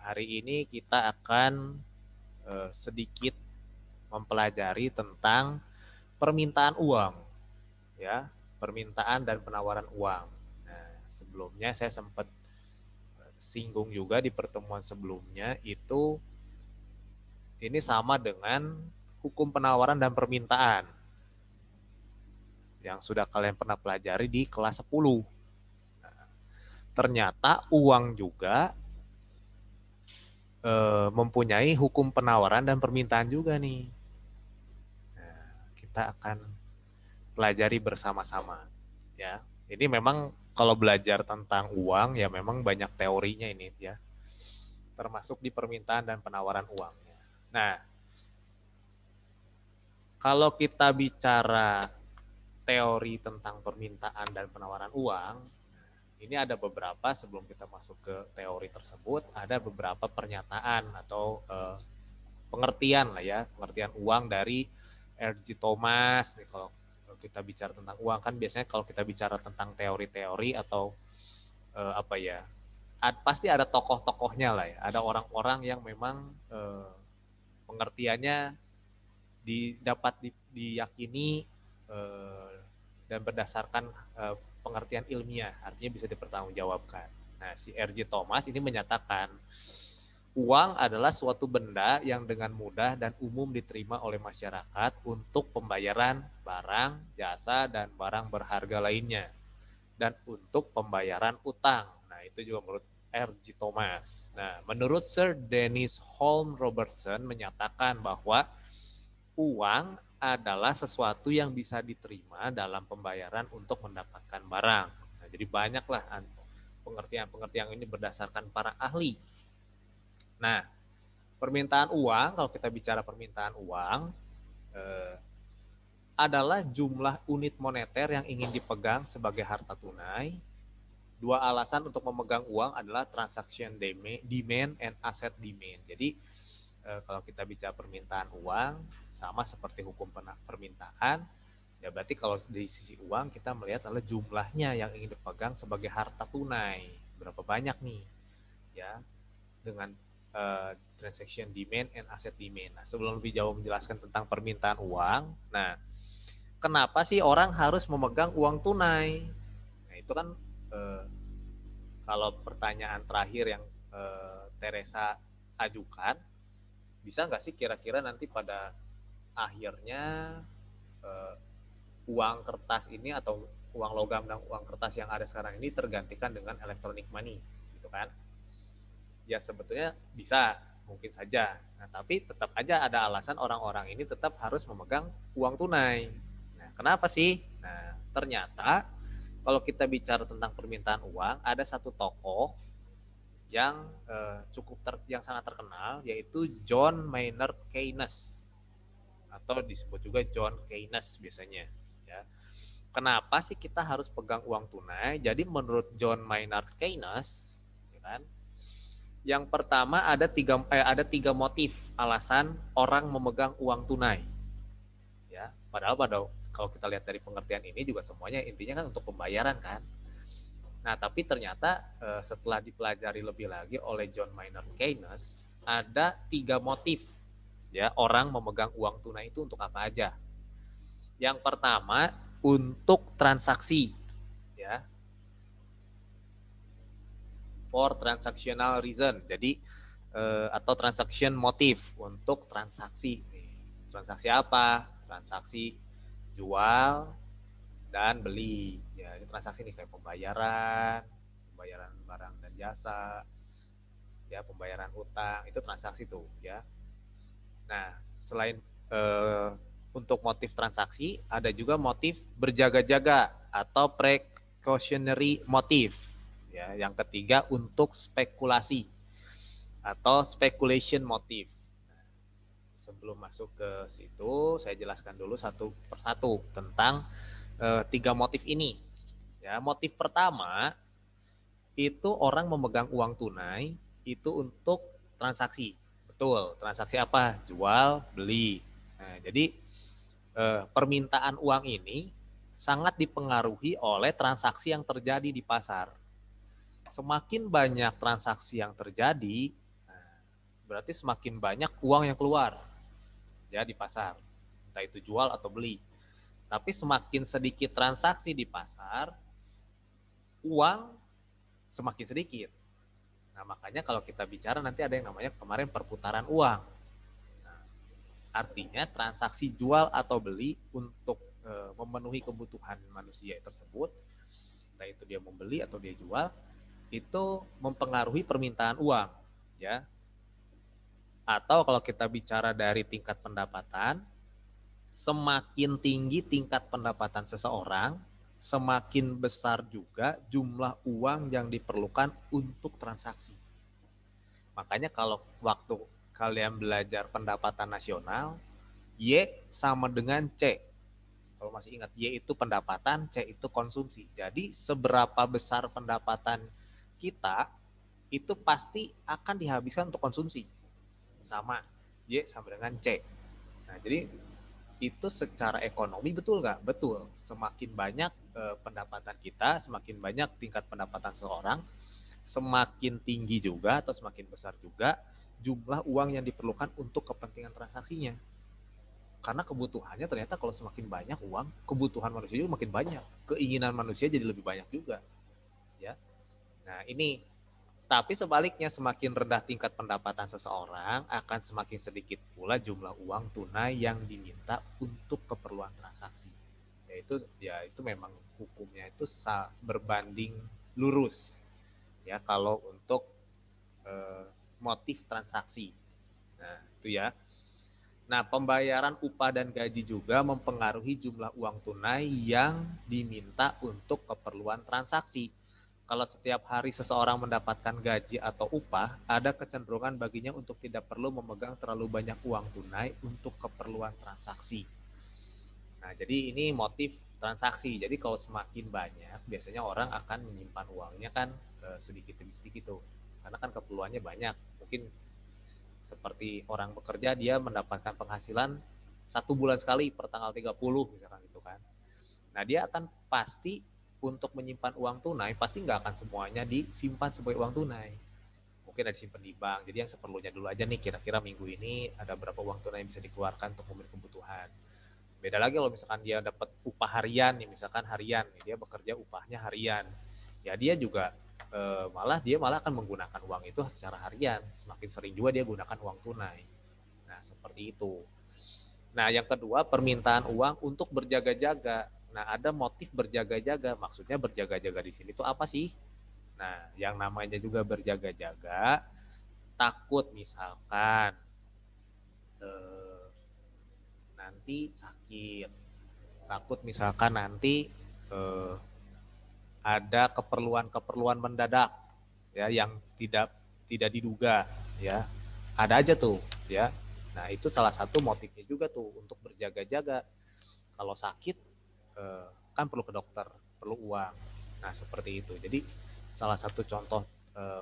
hari ini kita akan sedikit mempelajari tentang permintaan uang, ya, permintaan dan penawaran uang. Nah, sebelumnya saya sempat singgung juga di pertemuan sebelumnya itu ini sama dengan hukum penawaran dan permintaan yang sudah kalian pernah pelajari di kelas 10. Nah, ternyata uang juga mempunyai hukum penawaran dan permintaan juga nih. Nah, kita akan pelajari bersama-sama, ya. Ini memang kalau belajar tentang uang ya memang banyak teorinya ini ya, termasuk di permintaan dan penawaran uangnya. Nah, kalau kita bicara teori tentang permintaan dan penawaran uang, ini ada beberapa sebelum kita masuk ke teori tersebut, ada beberapa pernyataan atau pengertian lah ya, pengertian uang dari R.G. Thomas. Nih, kalau kita bicara tentang uang kan biasanya kalau kita bicara tentang teori-teori atau apa ya, pasti ada tokoh-tokohnya lah ya, ada orang-orang yang memang pengertiannya dapat diyakini dan berdasarkan pengertian ilmiah, artinya bisa dipertanggungjawabkan. Nah, si R.J. Thomas ini menyatakan uang adalah suatu benda yang dengan mudah dan umum diterima oleh masyarakat untuk pembayaran barang, jasa, dan barang berharga lainnya, dan untuk pembayaran utang. Nah, itu juga menurut R.J. Thomas. Nah, menurut Sir Dennis Holmes Robertson menyatakan bahwa uang adalah sesuatu yang bisa diterima dalam pembayaran untuk mendapatkan barang. Nah, jadi banyaklah pengertian-pengertian ini berdasarkan para ahli. Nah, permintaan uang, kalau kita bicara permintaan uang, adalah jumlah unit moneter yang ingin dipegang sebagai harta tunai. Dua alasan untuk memegang uang adalah transaction demand and asset demand. Jadi kalau kita bicara permintaan uang, sama seperti hukum permintaan, ya berarti kalau dari sisi uang kita melihat adalah jumlahnya yang ingin dipegang sebagai harta tunai. Berapa banyak nih, ya, dengan transaction demand and asset demand. Nah, sebelum lebih jauh menjelaskan tentang permintaan uang, nah, kenapa sih orang harus memegang uang tunai? Nah, itu kan kalau pertanyaan terakhir yang Teresa ajukan, bisa nggak sih kira-kira nanti pada akhirnya uang kertas ini atau uang logam dan uang kertas yang ada sekarang ini tergantikan dengan electronic money, gitu kan? Ya sebetulnya bisa, mungkin saja. Nah, tapi tetap aja ada alasan orang-orang ini tetap harus memegang uang tunai. Nah, kenapa sih? Nah, ternyata kalau kita bicara tentang permintaan uang, ada satu tokoh yang yang sangat terkenal, yaitu John Maynard Keynes, atau disebut juga John Keynes biasanya. Ya. Kenapa sih kita harus pegang uang tunai? Jadi menurut John Maynard Keynes, ya kan, yang pertama ada tiga motif alasan orang memegang uang tunai. Ya, padahal kalau kita lihat dari pengertian ini juga semuanya intinya kan untuk pembayaran kan. Nah, tapi ternyata setelah dipelajari lebih lagi oleh John Maynard Keynes, ada tiga motif ya orang memegang uang tunai itu untuk apa aja. Yang pertama untuk transaksi, ya, for transactional reason. Jadi atau transaction motif untuk transaksi. Transaksi apa? Transaksi jual dan beli. Ya, ini transaksi nih kayak pembayaran barang dan jasa, ya, pembayaran utang, itu transaksi tuh, ya. Nah, selain untuk motif transaksi, ada juga motif berjaga-jaga atau precautionary motif. Ya, yang ketiga untuk spekulasi atau speculation motif. Nah, sebelum masuk ke situ, saya jelaskan dulu satu persatu tentang tiga motif ini. Ya, motif pertama itu orang memegang uang tunai itu untuk transaksi. Betul, transaksi apa? Jual, beli. Nah, jadi permintaan uang ini sangat dipengaruhi oleh transaksi yang terjadi di pasar. Semakin banyak transaksi yang terjadi, berarti semakin banyak uang yang keluar ya di pasar, entah itu jual atau beli. Tapi semakin sedikit transaksi di pasar, uang semakin sedikit. Nah, makanya kalau kita bicara nanti ada yang namanya kemarin perputaran uang. Nah, artinya transaksi jual atau beli untuk memenuhi kebutuhan manusia tersebut, entah itu dia membeli atau dia jual, itu mempengaruhi permintaan uang, ya. Atau kalau kita bicara dari tingkat pendapatan, semakin tinggi tingkat pendapatan seseorang, semakin besar juga jumlah uang yang diperlukan untuk transaksi. Makanya kalau waktu kalian belajar pendapatan nasional, Y sama dengan C. Kalau masih ingat, Y itu pendapatan, C itu konsumsi. Jadi seberapa besar pendapatan kita, itu pasti akan dihabiskan untuk konsumsi. Sama, Y sama dengan C. Nah, jadi itu secara ekonomi betul nggak? Betul. Semakin banyak pendapatan kita, semakin banyak tingkat pendapatan seorang, semakin tinggi juga atau semakin besar juga jumlah uang yang diperlukan untuk kepentingan transaksinya. Karena kebutuhannya ternyata kalau semakin banyak uang, kebutuhan manusia juga makin banyak. Keinginan manusia jadi lebih banyak juga. Ya. Nah, ini tapi sebaliknya semakin rendah tingkat pendapatan seseorang akan semakin sedikit pula jumlah uang tunai yang diminta untuk keperluan transaksi. Ya itu memang hukumnya itu berbanding lurus ya kalau untuk motif transaksi. Nah, itu ya. Nah, pembayaran upah dan gaji juga mempengaruhi jumlah uang tunai yang diminta untuk keperluan transaksi. Kalau setiap hari seseorang mendapatkan gaji atau upah, ada kecenderungan baginya untuk tidak perlu memegang terlalu banyak uang tunai untuk keperluan transaksi. Nah, jadi ini motif transaksi. Jadi kalau semakin banyak, biasanya orang akan menyimpan uangnya kan sedikit demi sedikit tuh. Karena kan keperluannya banyak. Mungkin seperti orang bekerja, dia mendapatkan penghasilan 1 bulan sekali per tanggal 30 misalkan gitu kan. Nah, dia akan pasti untuk menyimpan uang tunai pasti nggak akan semuanya disimpan sebagai uang tunai. Mungkin ada disimpan di bank. Jadi yang seperlunya dulu aja nih, kira-kira minggu ini ada berapa uang tunai yang bisa dikeluarkan untuk memenuhi kebutuhan. Beda lagi kalau misalkan dia dapat upah harian nih, misalkan harian nih, dia bekerja upahnya harian. Ya dia juga malah akan menggunakan uang itu secara harian. Semakin sering juga dia gunakan uang tunai. Nah, seperti itu. Nah, yang kedua, permintaan uang untuk berjaga-jaga. Nah, ada motif berjaga-jaga. Maksudnya berjaga-jaga di sini tuh apa sih? Nah, yang namanya juga berjaga-jaga, takut misalkan nanti sakit, takut misalkan nanti eh, ada keperluan-keperluan mendadak ya yang tidak diduga ya. Ada aja tuh ya. Nah, itu salah satu motifnya juga tuh untuk berjaga-jaga. Kalau sakit kan perlu ke dokter, perlu uang. Nah, seperti itu. Jadi salah satu contoh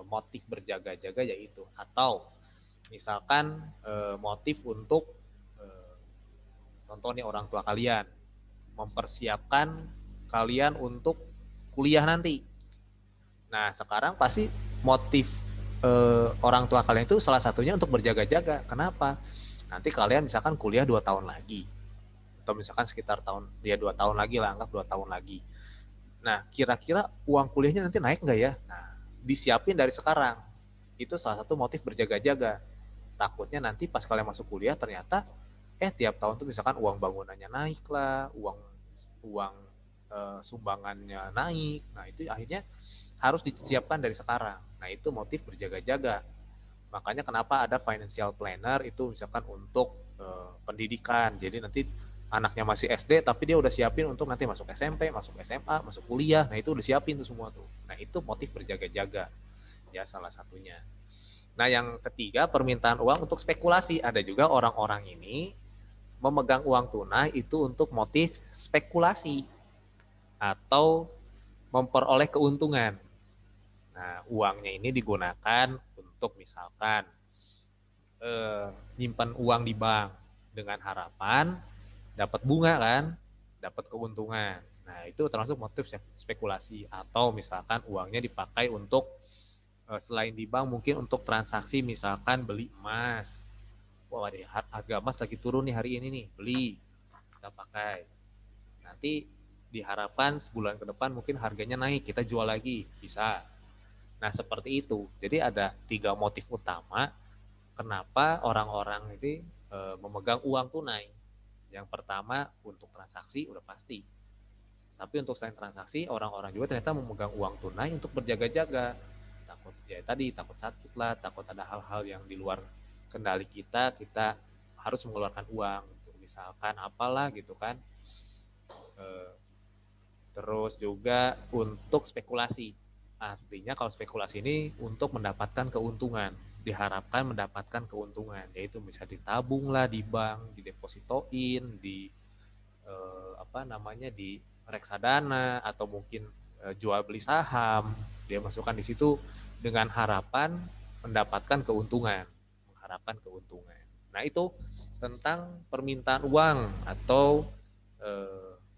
motif berjaga-jaga yaitu, atau misalkan motif untuk contoh nih orang tua kalian mempersiapkan kalian untuk kuliah nanti. Nah, sekarang pasti motif orang tua kalian itu salah satunya untuk berjaga-jaga. Kenapa? Nanti kalian misalkan kuliah 2 tahun lagi, atau misalkan sekitar tahun, ya 2 tahun lagi lah, anggap 2 tahun lagi. Nah, kira-kira uang kuliahnya nanti naik nggak ya? Nah, disiapin dari sekarang. Itu salah satu motif berjaga-jaga. Takutnya nanti pas kalian masuk kuliah ternyata tiap tahun tuh misalkan uang bangunannya naik lah, uang uang sumbangannya naik. Nah, itu akhirnya harus disiapkan dari sekarang. Nah, itu motif berjaga-jaga. Makanya kenapa ada financial planner itu misalkan untuk pendidikan. Jadi nanti anaknya masih SD tapi dia udah siapin untuk nanti masuk SMP, masuk SMA, masuk kuliah. Nah, itu udah siapin tuh semua tuh. Nah, itu motif berjaga-jaga. Ya, salah satunya. Nah, yang ketiga, permintaan uang untuk spekulasi. Ada juga orang-orang ini memegang uang tunai itu untuk motif spekulasi atau memperoleh keuntungan. Nah, uangnya ini digunakan untuk misalkan nyimpan uang di bank dengan harapan dapat bunga kan, dapat keuntungan. Nah, itu termasuk motif spekulasi, atau misalkan uangnya dipakai untuk Selain di bank mungkin untuk transaksi misalkan beli emas. Wah, harga emas lagi turun nih hari ini nih, beli, kita pakai. Nanti diharapkan sebulan ke depan mungkin harganya naik, kita jual lagi, bisa. Nah, seperti itu. Jadi ada 3 motif utama kenapa orang-orang ini memegang uang tunai. Yang pertama untuk transaksi udah pasti. Tapi untuk selain transaksi, orang-orang juga ternyata memegang uang tunai untuk berjaga-jaga. Takut ya tadi, takut sakit lah, takut ada hal-hal yang di luar kendali kita harus mengeluarkan uang. Misalkan apalah gitu kan. Terus juga untuk spekulasi. Artinya kalau spekulasi ini untuk mendapatkan keuntungan, diharapkan mendapatkan keuntungan, yaitu bisa ditabung lah di bank, didepositoin, di di reksadana atau mungkin jual beli saham, dia masukkan di situ dengan harapan mendapatkan keuntungan, mengharapkan keuntungan. Nah itu tentang permintaan uang atau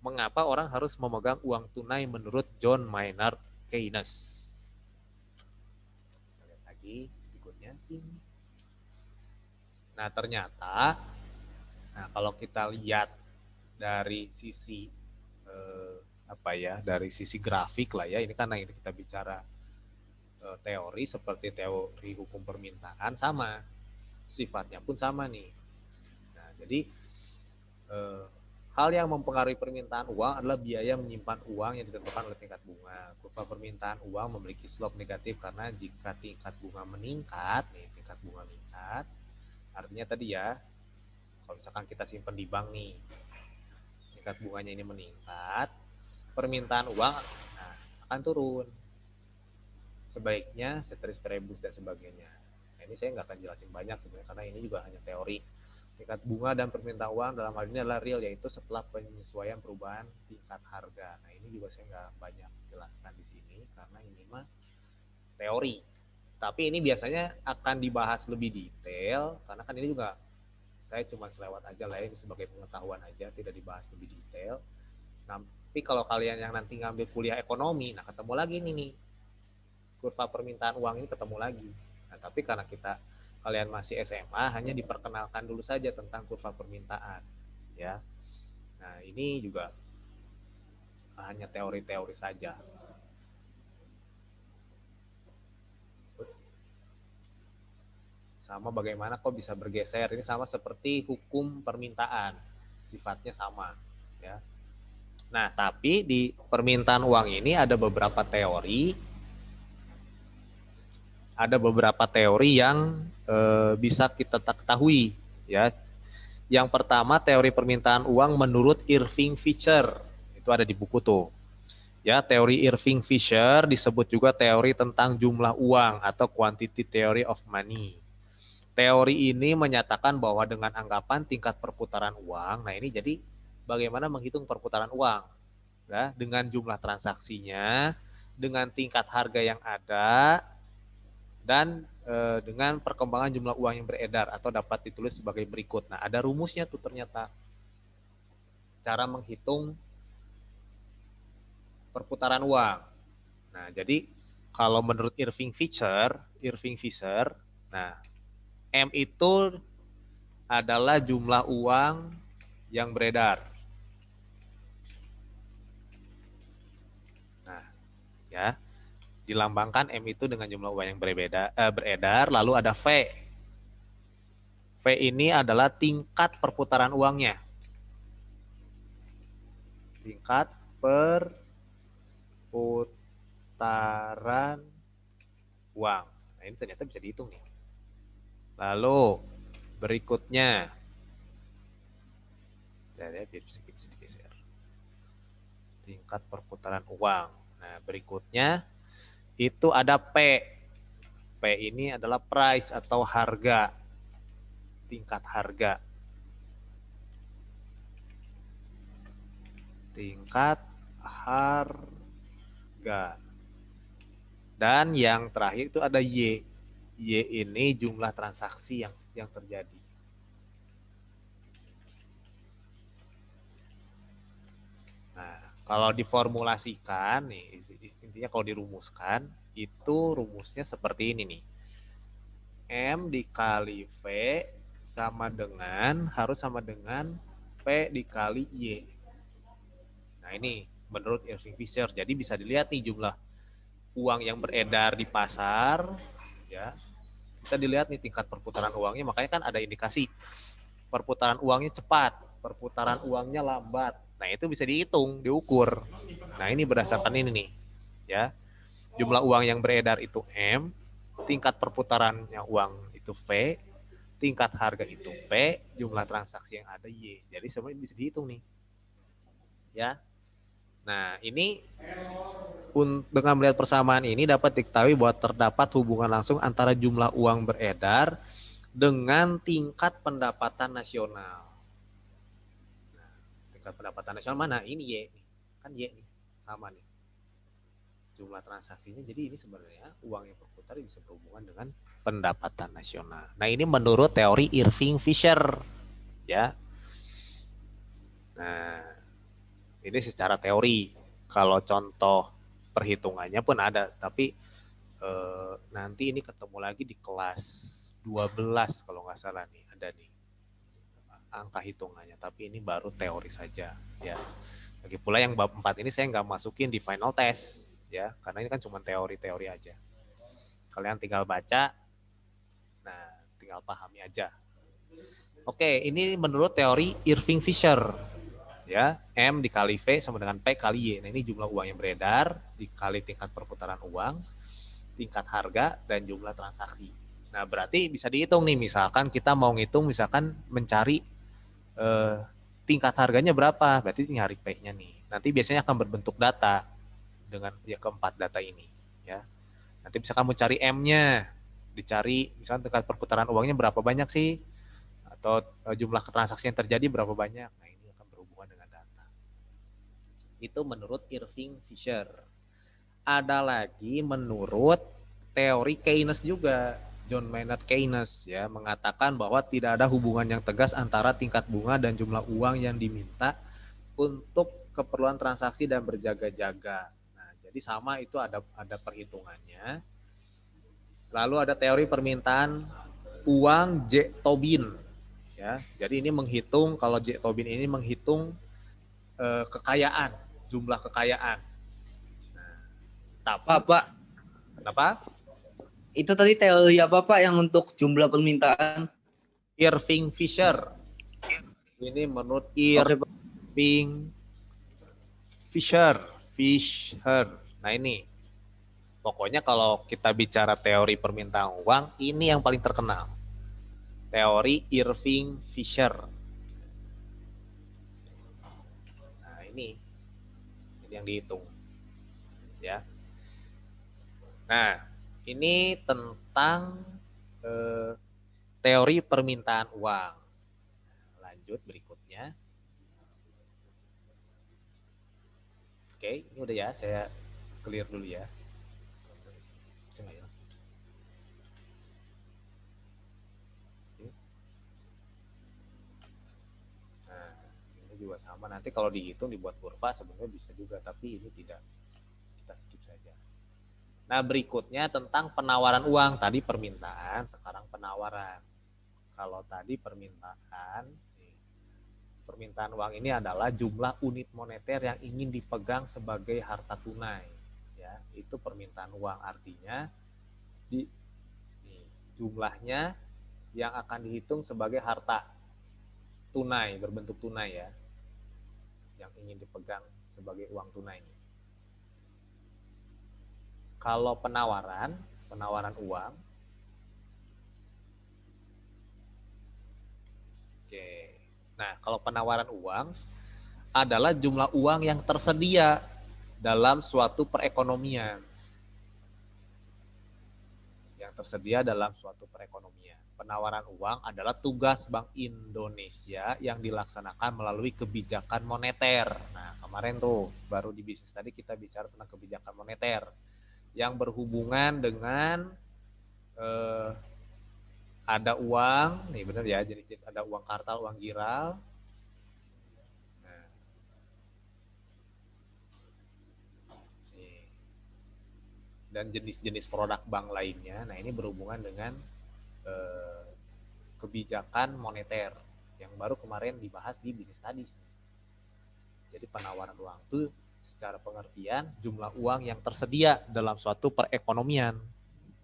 mengapa orang harus memegang uang tunai menurut John Maynard Keynes. Kita lihat lagi berikutnya. Nah ternyata, nah kalau kita lihat dari sisi dari sisi grafik lah ya, ini karena ini kita bicara teori seperti teori hukum permintaan sama, sifatnya pun sama nih. Nah jadi eh, hal yang mempengaruhi permintaan uang adalah biaya menyimpan uang yang ditentukan oleh tingkat bunga. Kurva permintaan uang memiliki slope negatif karena jika tingkat bunga meningkat, tingkat bunga meningkat, artinya tadi ya, kalau misalkan kita simpan di bank nih, tingkat bunganya ini meningkat, permintaan uang akan turun. Sebaiknya ceteris paribus dan sebagainya. Nah, ini saya nggak akan jelasin banyak sebenarnya karena ini juga hanya teori. Tingkat bunga dan permintaan uang dalam hal ini adalah real, yaitu setelah penyesuaian perubahan tingkat harga. Nah ini juga saya nggak banyak jelaskan di sini karena ini mah teori. Tapi ini biasanya akan dibahas lebih detail karena kan ini juga saya cuma selewat aja lah, ini sebagai pengetahuan aja, tidak dibahas lebih detail. Tapi kalau kalian yang nanti ngambil kuliah ekonomi, nah ketemu lagi nih kurva permintaan uang ini ketemu lagi. Nah, tapi karena kalian masih SMA, hanya diperkenalkan dulu saja tentang kurva permintaan, ya. Nah, ini juga hanya teori-teori saja. Sama bagaimana kok bisa bergeser, ini sama seperti hukum permintaan, sifatnya sama, ya. Nah, tapi di permintaan uang ini ada beberapa teori yang bisa kita ketahui, ya. Yang pertama, teori permintaan uang menurut Irving Fisher. Itu ada di buku tuh. Ya, teori Irving Fisher disebut juga teori tentang jumlah uang atau quantity theory of money. Teori ini menyatakan bahwa dengan anggapan tingkat perputaran uang, nah ini jadi bagaimana menghitung perputaran uang, ya, dengan jumlah transaksinya, dengan tingkat harga yang ada, dan dengan perkembangan jumlah uang yang beredar atau dapat ditulis sebagai berikut. Nah, ada rumusnya tuh ternyata. Cara menghitung perputaran uang. Nah, jadi kalau menurut Irving Fisher, nah M itu adalah jumlah uang yang beredar. Nah, ya, dilambangkan M itu dengan jumlah uang yang beredar, lalu ada V. V ini adalah tingkat perputaran uangnya. Tingkat perputaran uang. Nah, ini ternyata bisa dihitung nih. Lalu berikutnya, biar sedikit geser. Tingkat perputaran uang. Nah, berikutnya itu ada P. P ini adalah price atau harga. Tingkat harga. Tingkat harga. Dan yang terakhir itu ada Y. Y ini jumlah transaksi yang terjadi. Nah, kalau diformulasikan nih, intinya kalau dirumuskan, Itu rumusnya seperti ini nih. M dikali V harus sama dengan P dikali Y. Nah ini menurut Irving Fisher. Jadi bisa dilihat nih jumlah uang yang beredar di pasar. Ya, kita dilihat nih tingkat perputaran uangnya. Makanya kan ada indikasi perputaran uangnya cepat, perputaran uangnya lambat. Nah itu bisa dihitung, diukur. Nah ini berdasarkan ini nih. Ya, jumlah uang yang beredar itu M, tingkat perputarannya uang itu V, tingkat harga itu P, jumlah transaksi yang ada Y. Jadi semuanya bisa dihitung nih. Ya. Nah, ini dengan melihat persamaan ini dapat diketahui bahwa terdapat hubungan langsung antara jumlah uang beredar dengan tingkat pendapatan nasional. Nah, tingkat pendapatan nasional mana? Ini Y. Kan Y nih. Sama nih. Jumlah transaksinya. Jadi ini sebenarnya uang yang berputar bisa berhubungan dengan pendapatan nasional. Nah, ini menurut teori Irving Fisher. Ya. Nah, ini secara teori. Kalau contoh perhitungannya pun ada, tapi nanti ini ketemu lagi di kelas 12 kalau nggak salah nih, ada nih angka hitungannya, tapi ini baru teori saja ya. Lagi pula yang bab 4 ini saya nggak masukin di final test ya, karena ini kan cuma teori-teori aja. Kalian tinggal baca, nah tinggal pahami aja. Oke, ini menurut teori Irving Fisher. Ya, M dikali V sama dengan P kali Y. Nah, ini jumlah uang yang beredar dikali tingkat perputaran uang, tingkat harga, dan jumlah transaksi. Nah, berarti bisa dihitung nih, misalkan kita mau ngitung, misalkan mencari tingkat harganya berapa, berarti nyari P-nya nih. Nanti biasanya akan berbentuk data dengan ya keempat data ini. Ya, nanti misalkan mau cari M-nya, dicari misalkan tingkat perputaran uangnya berapa banyak sih, atau jumlah transaksi yang terjadi berapa banyak. Nah, ini akan berhubungan dengan data. Itu menurut Irving Fisher. Ada lagi menurut teori Keynes juga, John Maynard Keynes ya, mengatakan bahwa tidak ada hubungan yang tegas antara tingkat bunga dan jumlah uang yang diminta untuk keperluan transaksi dan berjaga-jaga. Nah, jadi sama itu ada perhitungannya. Lalu ada teori permintaan uang J. Tobin ya. Jadi ini menghitung, kalau J. Tobin ini menghitung kekayaan, jumlah kekayaan. Nah, tapi Pak, kenapa? Itu tadi teori apa Pak yang untuk jumlah permintaan? Irving Fisher. Ini menurut Irving Fisher. Nah ini, pokoknya kalau kita bicara teori permintaan uang, ini yang paling terkenal. Teori Irving Fisher. Nah ini yang dihitung. Ya. Nah, ini tentang teori permintaan uang. Lanjut berikutnya. Oke, ini udah ya, saya clear dulu ya. Nah, ini juga sama. Nanti kalau dihitung dibuat kurva sebenarnya bisa juga, tapi ini tidak. Kita skip saja. Nah, berikutnya tentang penawaran uang. Tadi permintaan, sekarang penawaran. Kalau tadi permintaan uang ini adalah jumlah unit moneter yang ingin dipegang sebagai harta tunai. Ya, itu permintaan uang, artinya jumlahnya yang akan dihitung sebagai harta tunai, berbentuk tunai ya, yang ingin dipegang sebagai uang tunai. Kalau penawaran uang, oke. Nah, kalau penawaran uang adalah jumlah uang yang tersedia dalam suatu perekonomian. Penawaran uang adalah tugas Bank Indonesia yang dilaksanakan melalui kebijakan moneter. Nah, kemarin tuh baru di bisnis tadi kita bicara tentang kebijakan moneter yang berhubungan dengan ada uang, nih benar ya, jadi ada uang kartal, uang giral. dan jenis-jenis produk bank lainnya. Nah, ini berhubungan dengan kebijakan moneter yang baru kemarin dibahas di Business Studies. Jadi penawaran uang itu secara pengertian jumlah uang yang tersedia dalam suatu perekonomian,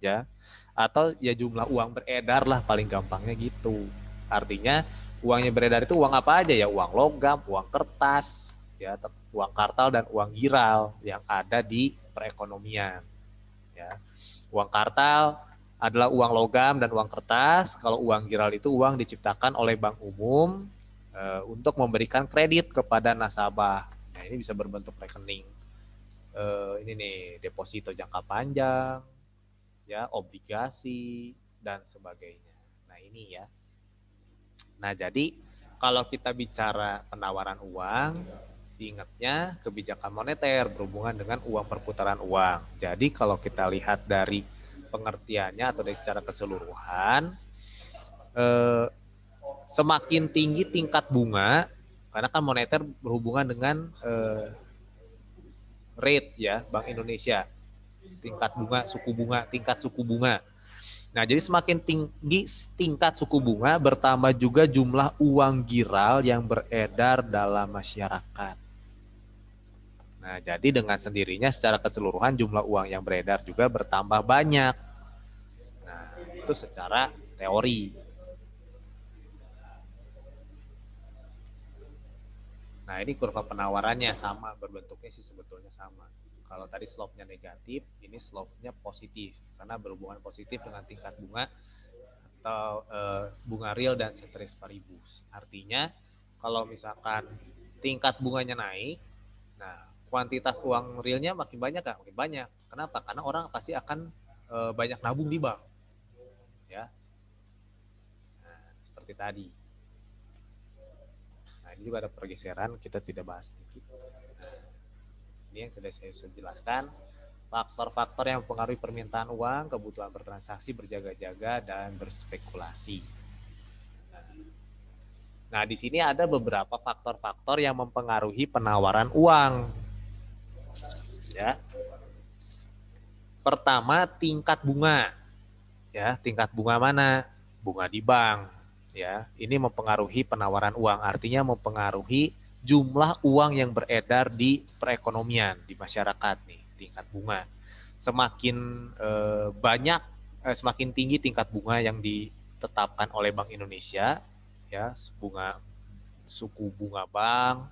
ya, atau ya jumlah uang beredar lah paling gampangnya gitu. Artinya uang yang beredar itu uang apa aja ya? Uang logam, uang kertas, ya, uang kartal dan uang giral yang ada di perekonomian. Ya, uang kartal adalah uang logam dan uang kertas. Kalau uang giral itu uang diciptakan oleh bank umum untuk memberikan kredit kepada nasabah. Nah, ini bisa berbentuk rekening. Ini nih deposito jangka panjang, ya, obligasi dan sebagainya. Nah, ini ya. Nah, jadi kalau kita bicara penawaran uang, ingatnya kebijakan moneter berhubungan dengan uang perputaran uang. Jadi kalau kita lihat dari pengertiannya atau dari secara keseluruhan, semakin tinggi tingkat bunga, karena kan moneter berhubungan dengan rate ya, Bank Indonesia, tingkat bunga, suku bunga, tingkat suku bunga. Nah, jadi semakin tinggi tingkat suku bunga, bertambah juga jumlah uang giral yang beredar dalam masyarakat. Nah, jadi dengan sendirinya secara keseluruhan jumlah uang yang beredar juga bertambah banyak. Nah, itu secara teori. Nah, ini kurva penawarannya sama, berbentuknya sih sebetulnya sama. Kalau tadi slope-nya negatif, ini slope-nya positif karena berhubungan positif dengan tingkat bunga atau bunga real dan ceteris paribus. Artinya kalau misalkan tingkat bunganya naik, nah kuantitas uang realnya makin banyak kan? Makin banyak. Kenapa? Karena orang pasti akan banyak nabung di bank, ya. Nah, seperti tadi. Nah, ini juga ada pergeseran, kita tidak bahas sedikit. Nah, ini yang sudah saya jelaskan. Faktor-faktor yang mempengaruhi permintaan uang, kebutuhan bertransaksi, berjaga-jaga, dan berspekulasi. Nah, di sini ada beberapa faktor-faktor yang mempengaruhi penawaran uang. Ya. Pertama, tingkat bunga. Ya, tingkat bunga mana? Bunga di bank. Ya, ini mempengaruhi penawaran uang. Artinya mempengaruhi jumlah uang yang beredar di perekonomian, di masyarakat nih, tingkat bunga. Semakin banyak, semakin tinggi tingkat bunga yang ditetapkan oleh Bank Indonesia, ya, suku bunga bank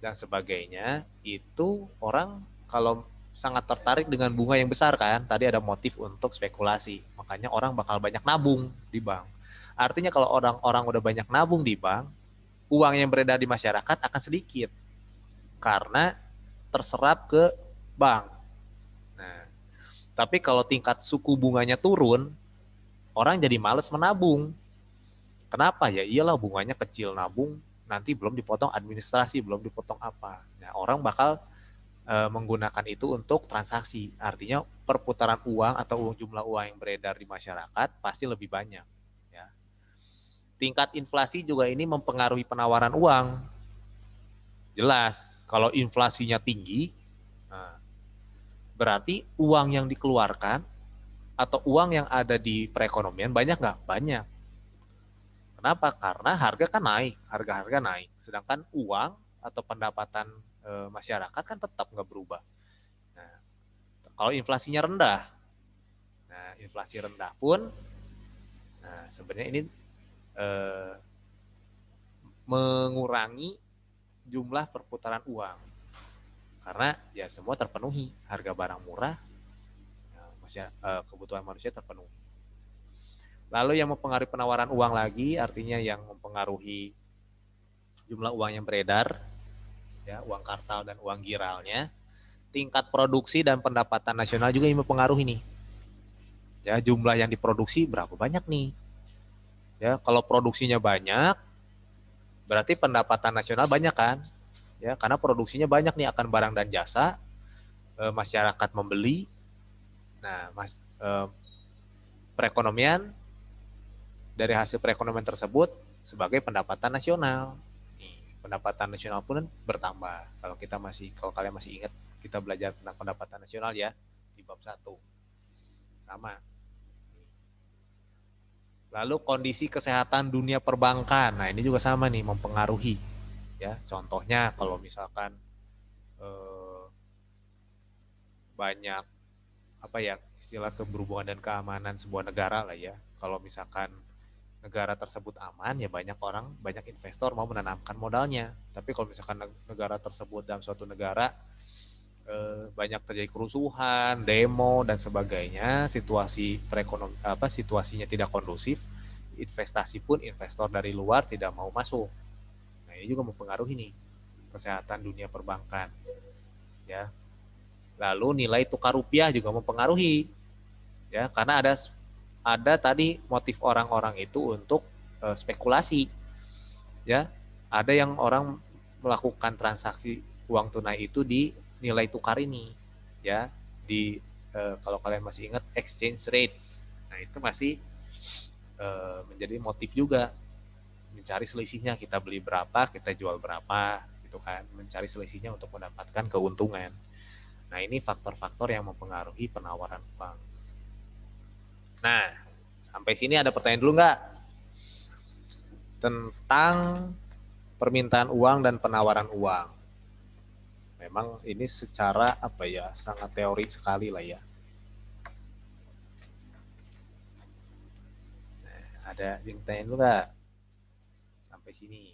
dan sebagainya, itu orang kalau sangat tertarik dengan bunga yang besar kan, tadi ada motif untuk spekulasi, makanya orang bakal banyak nabung di bank. Artinya kalau orang-orang udah banyak nabung di bank, uang yang beredar di masyarakat akan sedikit karena terserap ke bank. Nah, tapi kalau tingkat suku bunganya turun, orang jadi males menabung. Kenapa? Ya iyalah bunganya kecil, nabung nanti belum dipotong administrasi, belum dipotong apa. Nah, orang bakal menggunakan itu untuk transaksi. Artinya perputaran uang atau jumlah uang yang beredar di masyarakat pasti lebih banyak. Ya. Tingkat inflasi juga ini mempengaruhi penawaran uang. Jelas, kalau inflasinya tinggi, nah, berarti uang yang dikeluarkan atau uang yang ada di perekonomian banyak nggak? Banyak. Kenapa? Karena harga kan naik, harga-harga naik. Sedangkan uang atau pendapatan masyarakat kan tetap nggak berubah. Nah, kalau inflasinya rendah, nah inflasi rendah pun, nah sebenarnya ini mengurangi jumlah perputaran uang. Karena ya semua terpenuhi, harga barang murah, kebutuhan manusia terpenuhi. Lalu yang mempengaruhi penawaran uang lagi, artinya yang mempengaruhi jumlah uang yang beredar, ya, uang kartal dan uang giralnya, tingkat produksi dan pendapatan nasional juga yang mempengaruhi nih. Ya, jumlah yang diproduksi berapa banyak nih? Ya, kalau produksinya banyak, berarti pendapatan nasional banyak kan? Ya, karena produksinya banyak nih akan barang dan jasa, masyarakat membeli. Nah, perekonomian dari hasil perekonomian tersebut sebagai pendapatan nasional. Nih, pendapatan nasional pun bertambah. Kalau kalian masih ingat, kita belajar tentang pendapatan nasional ya di bab 1. Sama. Lalu kondisi kesehatan dunia perbankan. Nah, ini juga sama nih, mempengaruhi. Ya, contohnya kalau misalkan banyak apa ya, istilah keberhubungan dan keamanan sebuah negara lah ya. Kalau misalkan negara tersebut aman, ya banyak investor mau menanamkan modalnya. Tapi kalau misalkan negara tersebut dalam suatu negara banyak terjadi kerusuhan, demo dan sebagainya, situasinya tidak kondusif, investasi pun investor dari luar tidak mau masuk. Nah, ini juga mempengaruhi nih kesehatan dunia perbankan. Ya. Lalu nilai tukar rupiah juga mempengaruhi. Ya, karena ada tadi motif orang-orang itu untuk spekulasi. Ya. Ada yang orang melakukan transaksi uang tunai itu di nilai tukar ini, ya, di kalau kalian masih ingat exchange rates. Nah, itu masih menjadi motif juga, mencari selisihnya, kita beli berapa, kita jual berapa, gitu kan, mencari selisihnya untuk mendapatkan keuntungan. Nah, ini faktor-faktor yang mempengaruhi penawaran uang. Nah, sampai sini ada pertanyaan dulu nggak tentang permintaan uang dan penawaran uang? Memang ini secara apa ya, sangat teori sekali lah ya. Nah, ada yang tanya dulu nggak sampai sini?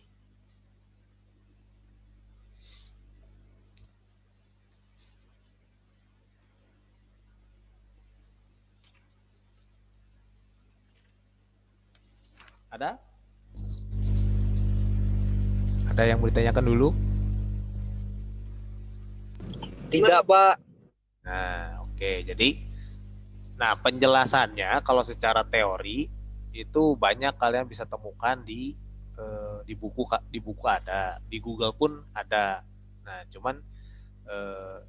Ada? Ada yang mau ditanyakan dulu? Tidak, Pak. Nah, oke. Jadi, nah penjelasannya kalau secara teori itu banyak kalian bisa temukan di buku ada, di Google pun ada. Nah, cuman eh,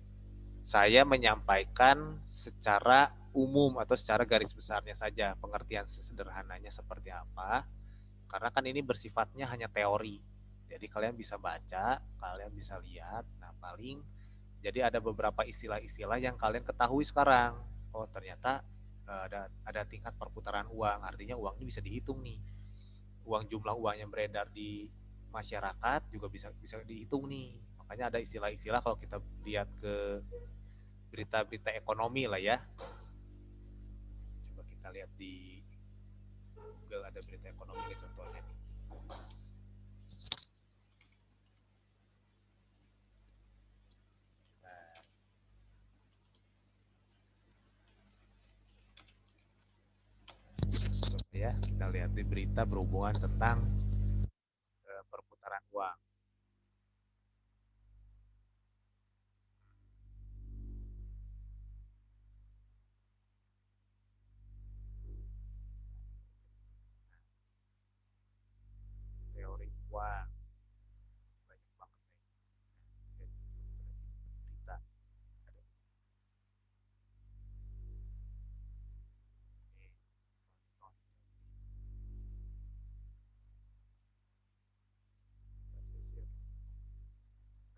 saya menyampaikan secara umum atau secara garis besarnya saja, pengertian sederhananya seperti apa. Karena kan ini bersifatnya hanya teori. Jadi kalian bisa baca, kalian bisa lihat. Nah, paling jadi ada beberapa istilah-istilah yang kalian ketahui sekarang. Oh, ternyata ada tingkat perputaran uang. Artinya uang ini bisa dihitung nih. Jumlah uang yang beredar di masyarakat juga bisa bisa dihitung nih. Makanya ada istilah-istilah kalau kita lihat ke berita-berita ekonomi lah ya. Coba kita lihat di Google, ada berita ekonomi nih contohnya nih. Ya, kita lihat di berita berhubungan tentang perputaran uang. Teori uang banyak banget nih. Berita.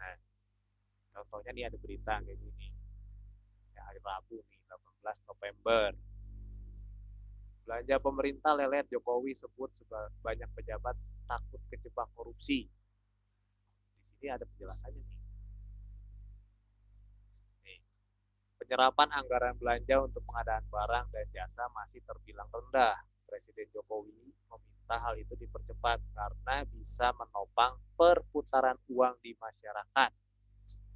Nah, contohnya nih ada berita kayak gini. Ya, hari Rabu nih, 18 November. Belanja pemerintah lelet, Jokowi sebut banyak pejabat takut kejebak korupsi. Di sini ada penjelasannya nih. Nih, penyerapan anggaran belanja untuk pengadaan barang dan jasa masih terbilang rendah. Presiden Jokowi meminta hal itu dipercepat karena bisa menopang perputaran uang di masyarakat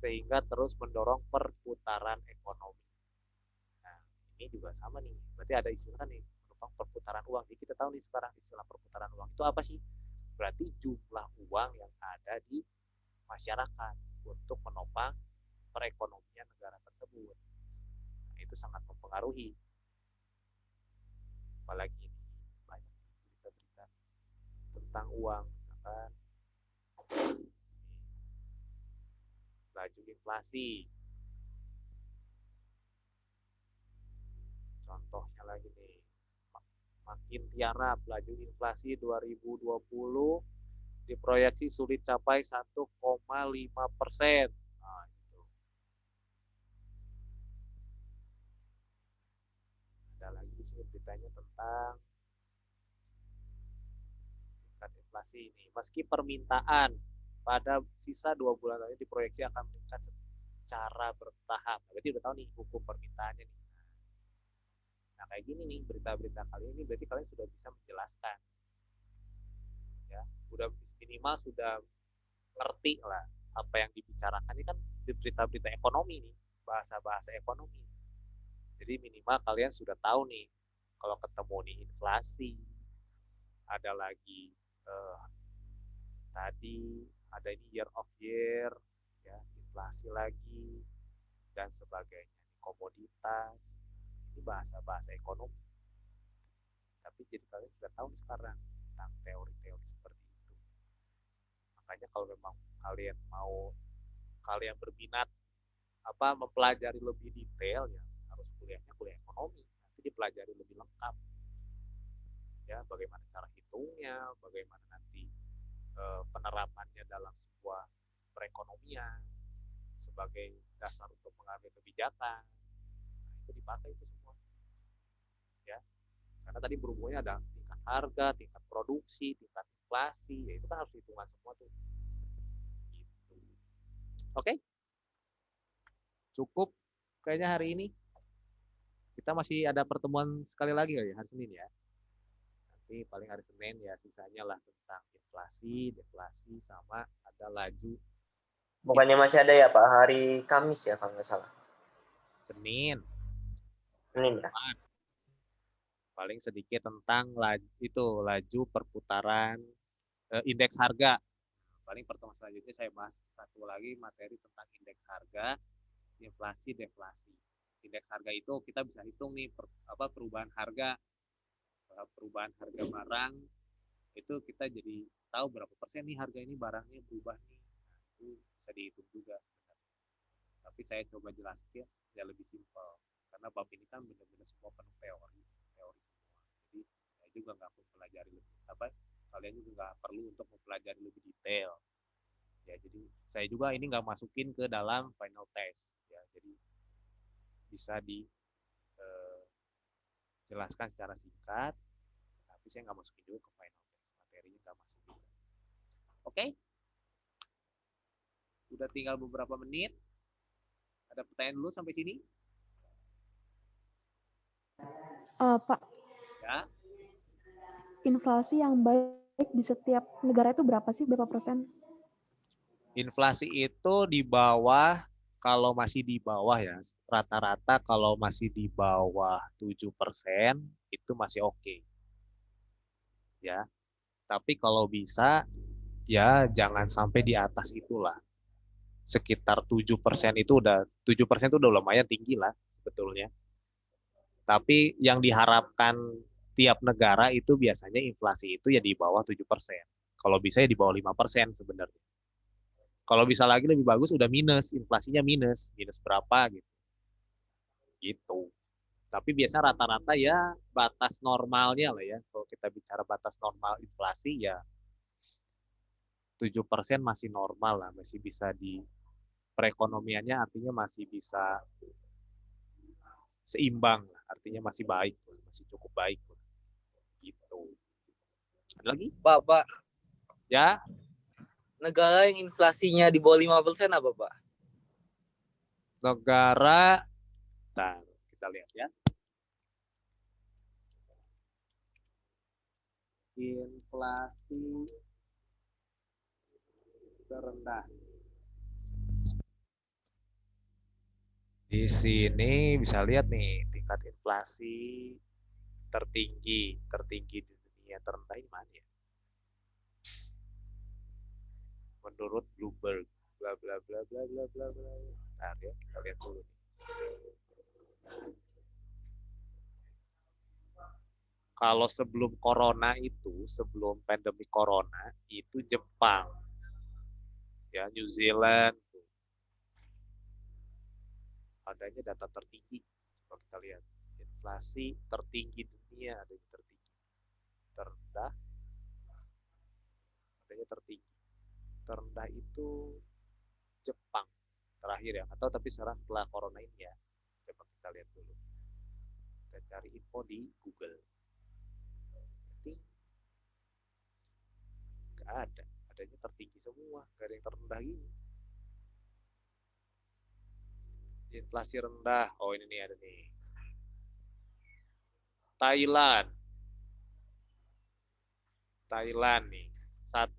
sehingga terus mendorong perputaran ekonomi. Nah, ini juga sama nih. Berarti ada istilah nih, menopang perputaran uang. Jadi kita tahu nih sekarang istilah perputaran uang itu apa sih? Berarti jumlah uang yang ada di masyarakat untuk menopang perekonomian negara tersebut. Nah, itu sangat mempengaruhi. Apalagi banyak berita-berita tentang uang, misalkan laju inflasi. Contohnya lagi nih, makin tiarap laju inflasi 2020 diproyeksi sulit capai 1,5%. Nah, itu. sini beritanya tentang tingkat inflasi ini. Meski permintaan pada sisa 2 bulan lagi diproyeksi akan meningkat secara bertahap. Berarti udah tahu nih hukum permintaannya nih. Nah kayak gini nih berita-berita kali ini berarti kalian sudah bisa menjelaskan, ya, udah minimal sudah ngerti lah apa yang dibicarakan. Ini kan di berita-berita ekonomi nih, bahasa-bahasa ekonomi. Jadi minimal kalian sudah tahu nih kalau ketemu nih inflasi, ada lagi tadi ada ini year of year, ya, inflasi lagi dan sebagainya, komoditas. Ini bahasa-bahasa ekonomi. Tapi jadi kalian sudah tahu sekarang tentang teori-teori seperti itu. Makanya kalau memang kalian berminat mempelajari lebih detail, ya harus kuliahnya kuliah ekonomi. Nanti dipelajari lebih lengkap, ya, bagaimana cara hitungnya, bagaimana nanti penerapannya dalam sebuah perekonomian sebagai dasar untuk mengambil kebijakan. Nah, itu dipakai itu semua, ya. Karena tadi berhubungannya ada tingkat harga, tingkat produksi, tingkat inflasi, ya itu kan harus hitungan semua tuh. Gitu. Oke, cukup kayaknya hari ini. Kita masih ada pertemuan sekali lagi ya hari Senin ya. Nanti paling hari Senin ya sisanya lah tentang inflasi, deflasi, sama ada laju. Bukannya masih ada ya Pak hari Kamis ya kalau nggak salah. Senin. Senin ya. Paling sedikit tentang laju perputaran indeks harga. Paling pertemuan selanjutnya saya bahas satu lagi materi tentang indeks harga, inflasi, deflasi. Indeks harga itu kita bisa hitung nih perubahan harga barang itu kita jadi tahu berapa persen nih harga ini barangnya berubah nih. Nah, itu bisa dihitung juga sebenarnya. Tapi saya coba jelaskan ya lebih simpel karena bab ini kan benar-benar semua penuh teori semua. Jadi saya juga nggak mempelajari kalian juga nggak perlu untuk mempelajari lebih detail. Ya, jadi saya juga ini nggak masukin ke dalam final test. Ya, jadi bisa dijelaskan secara singkat, tapi saya nggak masukin juga ke final test. Materinya nggak masuk juga. Oke? Udah tinggal beberapa menit. Ada pertanyaan dulu sampai sini? Pak, Ya. inflasi yang baik di setiap negara itu berapa sih? Berapa persen? Inflasi itu di bawah, kalau masih di bawah ya, rata-rata kalau masih di bawah 7% itu masih oke. Ya. Tapi kalau bisa ya jangan sampai di atas itulah. Sekitar 7% itu 7% itu udah lumayan tinggi lah sebetulnya. Tapi yang diharapkan tiap negara itu biasanya inflasi itu ya di bawah 7%. Kalau bisa ya di bawah 5% sebenarnya. Kalau bisa lagi lebih bagus udah minus, inflasinya minus berapa gitu. Gitu. Tapi biasa rata-rata ya batas normalnya lah ya. Kalau kita bicara batas normal inflasi ya 7% masih normal lah, masih bisa di perekonomiannya artinya masih bisa seimbang, artinya masih baik, masih cukup baik. Gitu. Ada lagi? Pak, Ya, negara yang inflasinya di bawah 5% apa Pak? negara, nah, kita lihat ya. Inflasi terendah. Di sini bisa lihat nih tingkat inflasi tertinggi di dunia, terendah di mana ya? Menurut Bloomberg, bla bla bla bla bla bla bla. Nah, ya, kita lihat dulu nih. Kalau sebelum corona itu, sebelum pandemi corona itu Jepang, ya New Zealand, adanya data tertinggi. Kalau kita lihat inflasi tertinggi dunia, ada yang tertinggi, terendah, adanya tertinggi, terendah itu Jepang terakhir ya, atau tapi sekarang setelah corona ini ya, coba kita lihat dulu. Kita cari info di Google. Ting. Nggak ada. Adanya tertinggi semua, nggak ada yang terendah gini. Inflasi rendah. Oh, ini nih ada nih. Thailand. Thailand nih. 1,1%.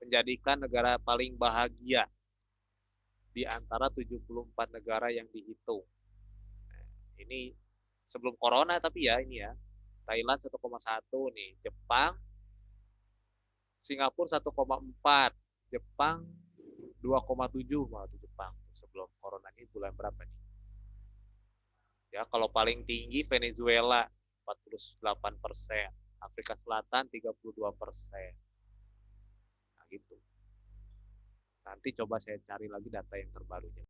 Menjadikan negara paling bahagia di antara 74 negara yang dihitung. Nah, ini sebelum corona tapi ya ini ya. Thailand 1,1 nih. Jepang, Singapura 1,4. Jepang 2,7 malah tuh Jepang sebelum corona ini bulan berapa nih? Ya, kalau paling tinggi Venezuela 48%, Afrika Selatan 32%. Nah, gitu. Nanti coba saya cari lagi data yang terbarunya.